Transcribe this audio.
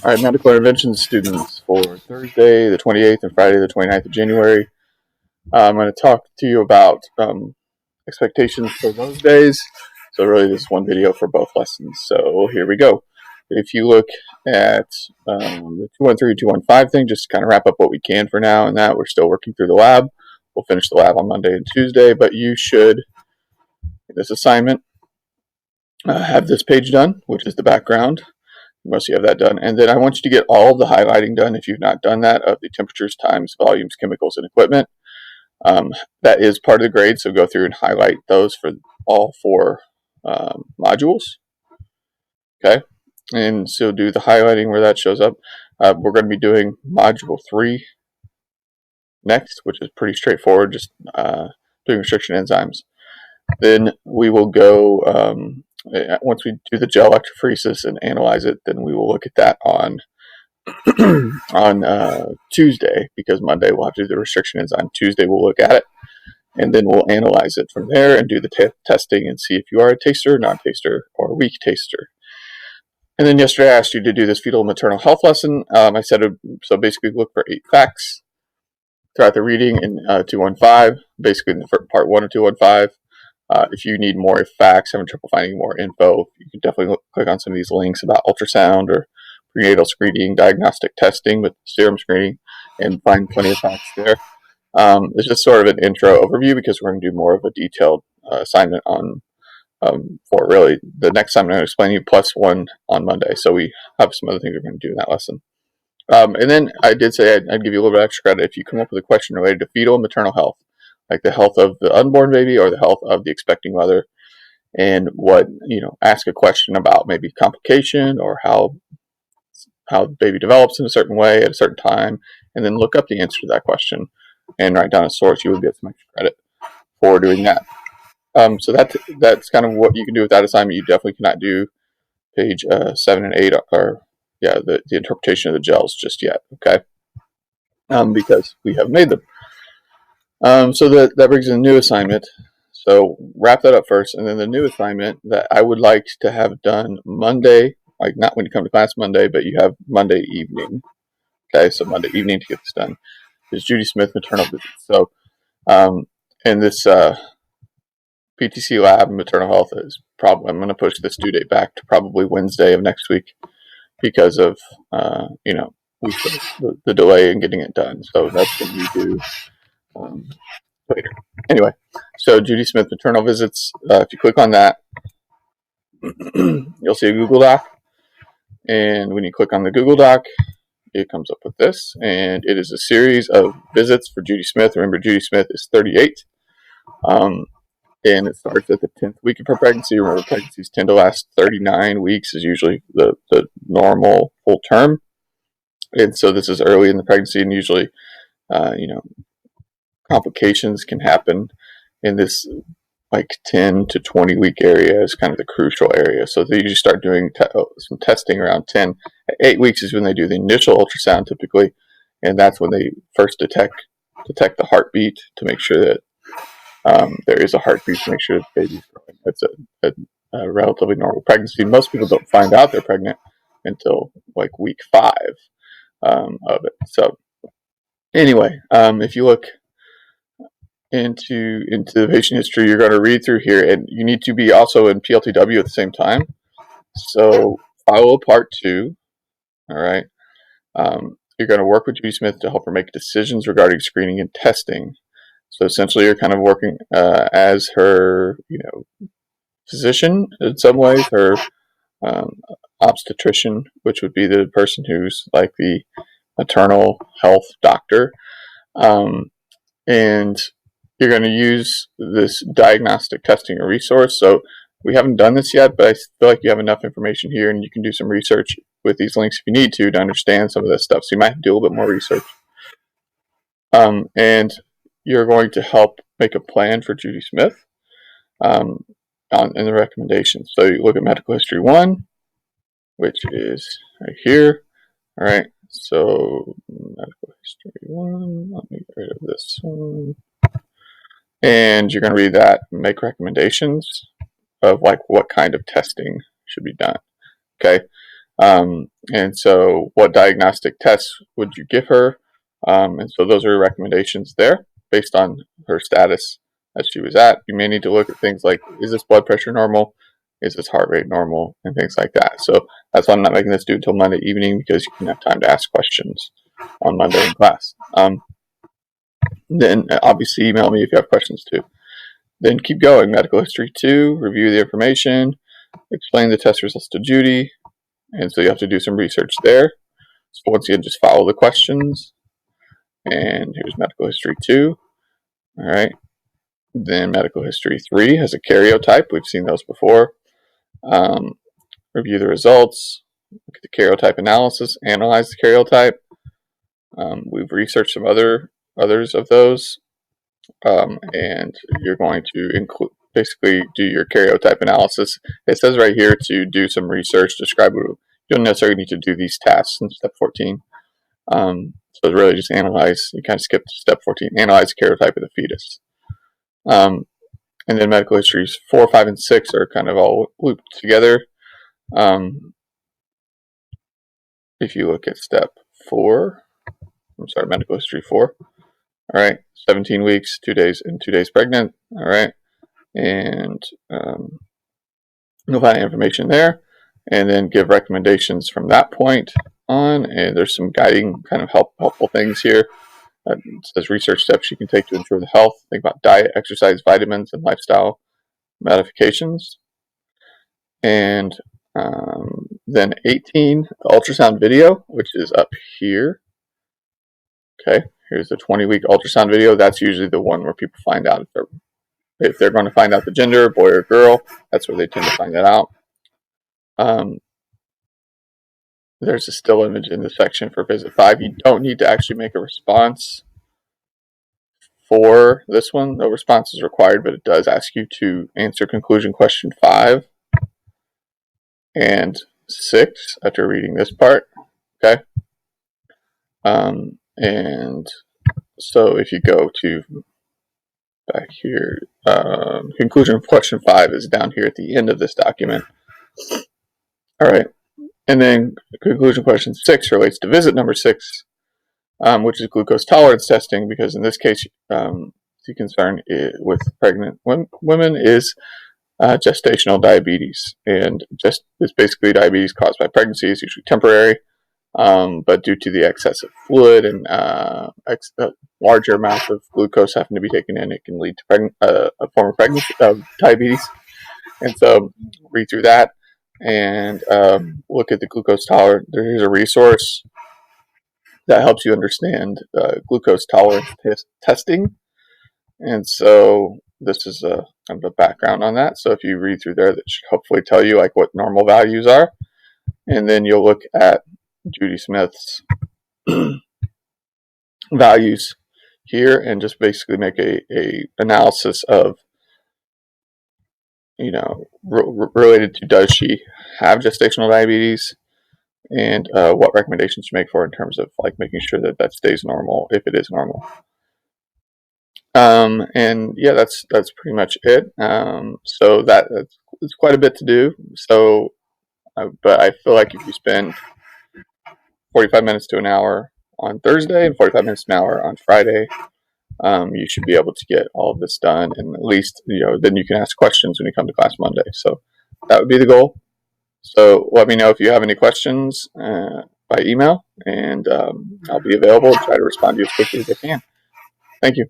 All right, medical intervention students for Thursday the 28th and Friday the 29th of January. I'm going to talk to you about expectations for those days. So really this is one video for both lessons. So here we go. If you look at the 213, 215 thing, just to kind of wrap up what we can for now and that, we're still working through the lab. We'll finish the lab on Monday and Tuesday, but you should, in this assignment, have this page done, which is the background. Most of you have that done. And then I want you to get all of the highlighting done if you've not done that of the temperatures, times, volumes, chemicals, and equipment. That is part of the grade, so go through and highlight those for all four modules. Okay, and so do the highlighting where that shows up. We're going to be doing module 3 next, which is pretty straightforward, just doing restriction enzymes. Then we will go, once we do the gel electrophoresis and analyze it, then we will look at that on Tuesday, because Monday we'll have to do the restriction enzyme. Tuesday we'll look at it, and then we'll analyze it from there and do the testing and see if you are a taster, non-taster, or a weak taster. And then yesterday I asked you to do this fetal and maternal health lesson. I said, so basically look for 8 facts throughout the reading in 215, basically in the part 1 of 215. If you need more facts, having trouble finding more info, you can definitely click on some of these links about ultrasound or prenatal screening, diagnostic testing with serum screening, and find plenty of facts there. It's just sort of an intro overview because we're going to do more of a detailed assignment on for really the next time I'm going to explain to you plus one on Monday. So we have some other things we're going to do in that lesson. And then I did say I'd give you a little bit extra credit if you come up with a question related to fetal and maternal health, like the health of the unborn baby or the health of the expecting mother, and ask a question about maybe complication or how the baby develops in a certain way at a certain time, and then look up the answer to that question and write down a source. You would get some extra credit for doing that. So that's kind of what you can do with that assignment. You definitely cannot do page 7 and 8, or the interpretation of the gels just yet, okay? Because we haven't made them. So that brings in a new assignment. So wrap that up first, and then the new assignment that I would like to have done Monday, like not when you come to class Monday, but you have Monday evening. Okay, so Monday evening to get this done is Judy Smith maternal visits. So in this PTC lab maternal health is probably, I'm going to push this due date back to probably Wednesday of next week because of the delay in getting it done. So that's going to be due later. Anyway, so Judy Smith maternal visits. If you click on that, you'll see a Google Doc, and when you click on the Google Doc, it comes up with this, and it is a series of visits for Judy Smith. Remember, Judy Smith is 38. And it starts at the 10th week of her pregnancy. Remember, pregnancies tend to last 39 weeks is usually the normal full term. And so this is early in the pregnancy, and usually, complications can happen in this like 10 to 20 week area is kind of the crucial area. So they usually start doing some testing around 10. At 8 weeks is when they do the initial ultrasound typically, and that's when they first detect the heartbeat to make sure that there is a heartbeat to make sure the baby's growing. It's a relatively normal pregnancy. Most people don't find out they're pregnant until like week 5 of it. So anyway, if you look into the patient history, you're going to read through here, and you need to be also in PLTW at the same time. So follow part 2. All right. You're going to work with Judy Smith to help her make decisions regarding screening and testing. So essentially, you're kind of working as her, physician in some ways, her obstetrician, which would be the person who's like the maternal health doctor, and you're going to use this diagnostic testing resource. So we haven't done this yet, but I feel like you have enough information here, and you can do some research with these links if you need to understand some of this stuff. So you might have to do a little bit more research. And you're going to help make a plan for Judy Smith in the recommendations. So you look at medical history 1, which is right here. All right. So medical history 1. Let me get rid of this one. And you're going to read that and make recommendations of like what kind of testing should be done. Okay. And so what diagnostic tests would you give her? And so those are recommendations there based on her status that she was at. You may need to look at things like, is this blood pressure normal? Is this heart rate normal? And things like that. So that's why I'm not making this due until Monday evening, because you can have time to ask questions on Monday in class. Then obviously email me if you have questions too. Then keep going. Medical history 2, review the information, explain the test results to Judy. And so you have to do some research there. So once again, just follow the questions. And here's medical history 2. All right. Then medical history 3 has a karyotype. We've seen those before. Review the results, look at the karyotype analysis, analyze the karyotype. We've researched some others of those. And you're going to basically do your karyotype analysis. It says right here to do some research, describe what you don't necessarily need to do these tasks in step 14. So it's really just analyze. You kind of skip to step 14, analyze the karyotype of the fetus. And then medical histories 4, 5, and 6 are kind of all looped together. If you look at step 4, medical history 4. All right, 17 weeks, 2 days, and 2 days pregnant. All right, and you'll find information there, and then give recommendations from that point on. And there's some guiding kind of helpful things here. It says research steps you can take to ensure the health. Think about diet, exercise, vitamins, and lifestyle modifications. And then 18, the ultrasound video, which is up here. Okay, here's the 20-week ultrasound video. That's usually the one where people find out if they're going to find out the gender, boy or girl. That's where they tend to find that out. There's a still image in the section for visit 5. You don't need to actually make a response for this one. No response is required, but it does ask you to answer conclusion question 5 and 6 after reading this part. Okay. And so if you go to back here, conclusion of question 5 is down here at the end of this document. All right. And then conclusion question 6 relates to visit number 6, which is glucose tolerance testing, because in this case, the concern with pregnant women is gestational diabetes. And just it's basically diabetes caused by pregnancy. It's usually temporary, but due to the excess of fluid and larger amounts of glucose having to be taken in, it can lead to a form of pregnancy, diabetes. And so read through that and look at the glucose tolerance. There's a resource that helps you understand glucose tolerance testing. And so this is kind of a background on that. So if you read through there, that should hopefully tell you like what normal values are. And then you'll look at Judy Smith's values here and just basically make a analysis of, related to, does she have gestational diabetes, and what recommendations to make for in terms of like making sure that stays normal if it is normal. And yeah, that's pretty much it. So that's quite a bit to do. So, but I feel like if you spend 45 minutes to an hour on Thursday and 45 minutes to an hour on Friday, you should be able to get all of this done, and at least then you can ask questions when you come to class Monday. So that would be the goal. So let me know if you have any questions by email, and I'll be available to try to respond to you as quickly as I can. Thank you.